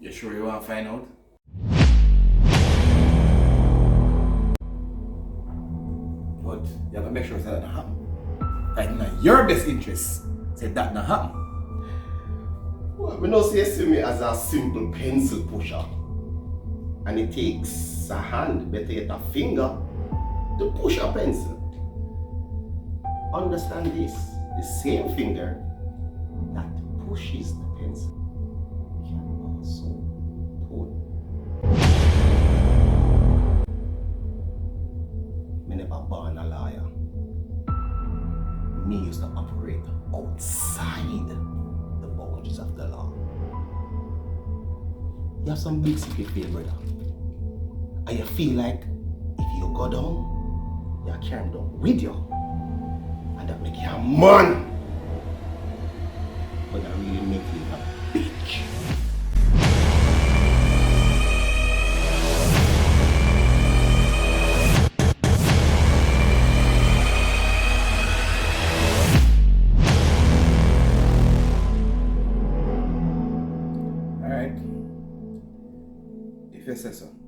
You sure you want to find out? But you have to make sure that doesn't happen. Like in your best interest, say that not happen. Well, we don't see me as a simple pencil pusher. And it takes a hand, better yet a finger, to push a pencil. Understand this, the same finger that pushes the pencil can also pull. Me never born a lawyer. Me used to operate outside the boundaries of the law. You have some big secret for your brother. And you feel like if you go down, you carry him down with you. And that make you a man. But that really make you a bitch. Alright. If you say so.